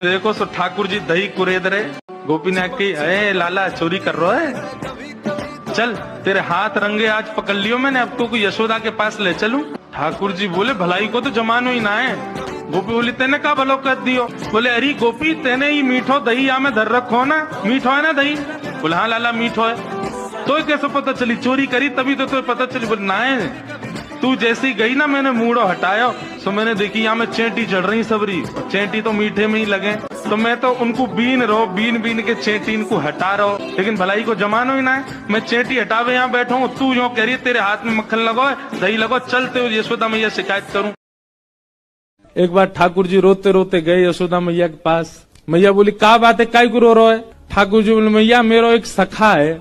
देखो सो ठाकुर जी दही कुरेद रहे। गोपी ने कही, अरे लाला चोरी कर रहा है, चल तेरे हाथ रंगे आज पकड़ लियो मैंने, अब तो कोई यशोदा के पास ले चलूं। ठाकुर जी बोले, भलाई को तो जमानो ही ना है। गोपी बोली, तेने का भलो कर दियो? बोले, अरे गोपी तेने ही मीठो दही या में धर रखो ना, मीठो है ना दही? बोले, हाँ लाला मीठो है। तो कैसे पता चली? चोरी करी तभी तो पता चली। बोले, ना है, तू जैसी गई ना मैंने मूड़ो हटाया, तो मैंने देखी यहाँ में चेंटी चढ़ रही सबरी, चेंटी तो मीठे में ही लगे, तो मैं तो उनको बीन बीन के चेंटी इनको हटा रहा हूँ, लेकिन भलाई को जमानो ही ना है। मैं चेंटी हटावे यहाँ बैठा हूँ, तू यूँ कह रही है तेरे हाथ में मक्खन लगो दही लगो, चलते यशोदा मैया शिकायत करूँ। एक बार ठाकुर जी रोते रोते गए यशोदा मैया के पास। मैया बोली, क्या बात है, काय को रो रहा है? ठाकुर जी बोले, मैया मेरा एक सखा है,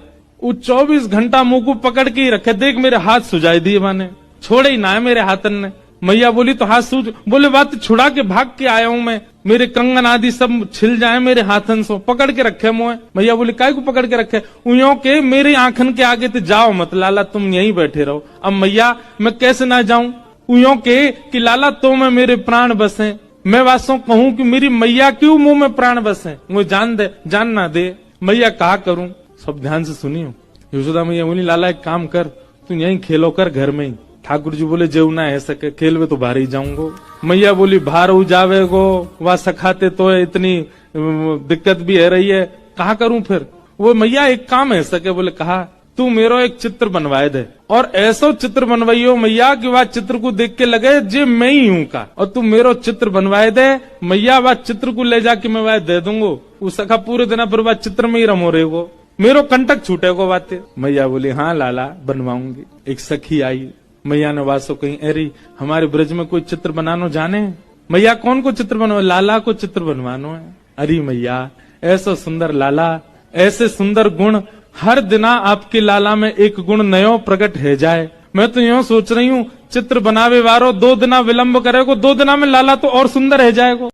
वो 24 घंटा मुंह को पकड़ के ही रखे, देख मेरे हाथ सुझाई दिए, माने छोड़े ही ना है मेरे हाथन ने। मैया बोली, तो हाथ सूझ? बोले, बात छुड़ा के भाग के आया हूं मैं, मेरे कंगन आदि सब छिल जाए मेरे हाथन से, पकड़ के रखे मुझे। मैया बोली, काय को पकड़ के रखे? उयों के मेरे आंखन के आगे तो जाओ मत लाला, तुम यहीं बैठे रहो। अब मैया मैं कैसे ना जाऊं? उयों के कि लाला तो मैं मेरे प्राण बसे, मैं वासों कहूं कि मेरी मैया क्यों मुंह में प्राण बसे, मुझे जान दे, जान ना दे। मैया कहा करूं? सब ध्यान से सुनियो। यशोदा मैया बोली, लाला एक काम कर, तू यहीं खेलो कर घर में ही। ठाकुर जी बोले, जेव ना है सके, खेल में तो बाहर ही जाऊंगो। मैया बोली, बाहर हो जावे गो, वह सखाते तो है, इतनी दिक्कत भी है रही है, कहा करूं फिर? वो मैया एक काम है सके। बोले, कहा? तू मेरो एक चित्र बनवाए दे, और ऐसा चित्र बनवाइयो मैया कि वह चित्र को देख के लगे जे मैं ही हूं का, और तू मेरो चित्र बनवाए दे मैया, वह चित्र को ले जाके मैं वह दे दूंगो, वो सखा पूरे दिन पर वह चित्र में ही रमो रहेगो, मेरो कंटक छूटेगो बातें। मैया बोली, हाँ लाला बनवाऊंगी। एक सखी आई, मैया ने वासो कहीं, अरे हमारे ब्रज में कोई चित्र बनानो जाने? मैया कौन को चित्र बनवा? लाला को चित्र बनवानो है। अरे मैया ऐसा सुंदर लाला, ऐसे सुंदर गुण, हर दिना आपके लाला में एक गुण नयो प्रकट है जाए। मैं तो यूं सोच रही हूँ, चित्र बनावे वारो 2 दिना विलंब करेगो, 2 दिना में लाला तो और सुंदर है जाएगो।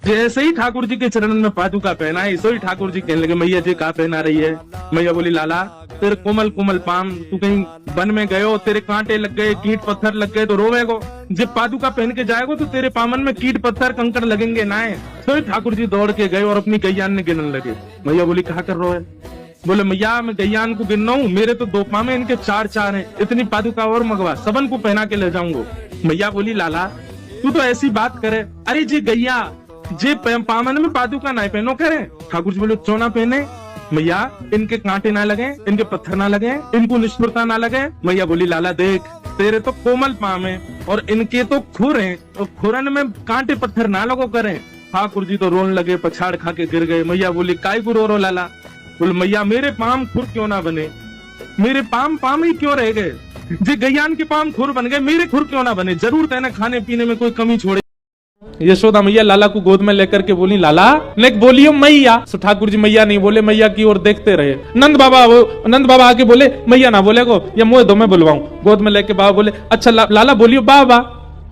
जैसे ही ठाकुर जी के चरण में पादुका पहना है, सो ही ठाकुर जी कहने लगे, मैया जी कहा पहना रही है? मैया बोली, लाला तेरे कोमल कोमल पाम, तू कहीं वन में गयो, तेरे कांटे लग गए, कीट पत्थर लग गए तो रोवेगो, जब पादुका पहन के जाएगो तो तेरे पामन में कीट पत्थर कंकड़ लगेंगे ना है। तो ही ठाकुर जी दौड़ के गए और अपनी गैयान ने गिनने लगे। मैया बोली, कहा कर रहे है? बोले, मैया मैं गैयान को गिन रहा हूँ, मेरे तो 2 पामे, इनके 4 हैं, इतनी पादुका और मंगवा, सबन को पहना के ले जाऊंगो। मैया बोली, लाला तू तो ऐसी बात करे, अरे जी गैया जे पामन में पादुका ना पहनो करे। ठाकुर जी बोले, चोना पहने मैया, इनके कांटे ना लगे, इनके पत्थर ना लगे, इनको निष्ठुरता ना लगे। मैया बोली, लाला देख तेरे तो कोमल पाम है और इनके तो खुर हैं, और खुरन में कांटे पत्थर ना लगो करे। ठाकुर जी तो रोने लगे, पछाड़ खा के गिर गए। मैया बोली, काय को रो लाला? बोले, मैया मेरे पाम खुर क्यों ना बने, मेरे पाम ही क्यों रह गए? जे गैयान के पाम खुर बन गए, मेरे खुर क्यों ना बने? जरूर तेने खाने पीने में कोई कमी छोड़े। यशोदा मैया लाला को गोद में लेकर के बोली, लाला लेक बोलियो मैया। तो ठाकुर जी मैया नहीं बोले, मैया की ओर देखते रहे। नंद बाबा आके बोले, मैया ना बोले को, या मुझे दो मैं बुलवाऊं। गोद में लेके बाबा बोले, अच्छा लाला बोलियो बाबा।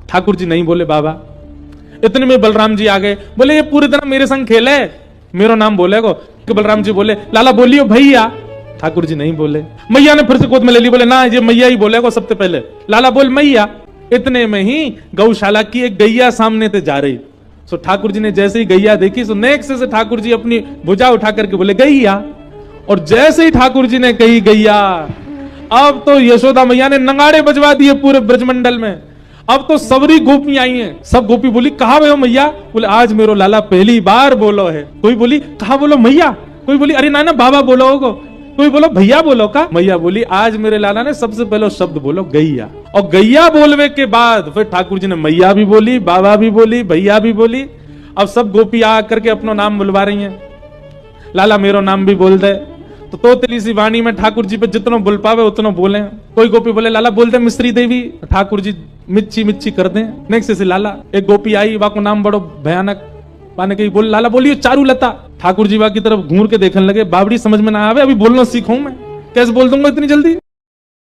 ठाकुर जी नहीं बोले बाबा। इतने में बलराम जी आ गए, बोले ये पूरी तरह मेरे संग खेले, मेरो नाम बोलेगो। बलराम जी बोले, लाला बोलियो भैया। ठाकुर जी नहीं बोले। मैया ने फिर से गोद में ले ली, बोले ना ये मैया ही बोलेगो सबसे पहले, लाला बोल मैया। इतने में ही गौशाला की एक गैया सामने से जा रही। सो ठाकुर जी ने जैसे ही गैया देखी, सो नेक्स्ट से ठाकुर जी अपनी भुजा उठा करके बोले गैया। और जैसे ही ठाकुर जी ने कही गैया, अब तो यशोदा मैया ने नगाड़े बजवा दिए पूरे ब्रजमंडल में। अब तो सबरी गोपी आई हैं। सब गोपी बोली, कहा भयो मैया? बोले, आज मेरो लाला पहली बार बोलो है। कोई बोली, कहा बोलो मैया? कोई बोली, अरे ना बाबा बोलो होगो। कोई बोलो, भैया बोलो का? मैया बोली, आज मेरे लाला ने सबसे पहले शब्द बोलो गैया। और गैया बोलवे के बाद फिर ठाकुर जी ने मैया भी बोली, बाबा भी बोली, भैया भी बोली। अब सब गोपी आ करके अपना नाम बुलवा रही हैं। लाला मेरो नाम भी बोल दे। तो तोतली सी वाणी में ठाकुर जी पे जितना बोल पावे उतना बोले। कोई गोपी बोले, लाला बोल दे मिश्री देवी। ठाकुर जी मिच्ची मिच्ची कर दे। नेक्स्ट से लाला। एक गोपी आई, वा को नाम बड़ो भयानक, पाने के बोल, लाला बोलियो चारुलता। ठाकुर जी वा की तरफ घूर के देखने लगे, बाबड़ी समझ में ना आवे, अभी बोलना सीखूं मैं, कैसे बोल दूंगा इतनी जल्दी।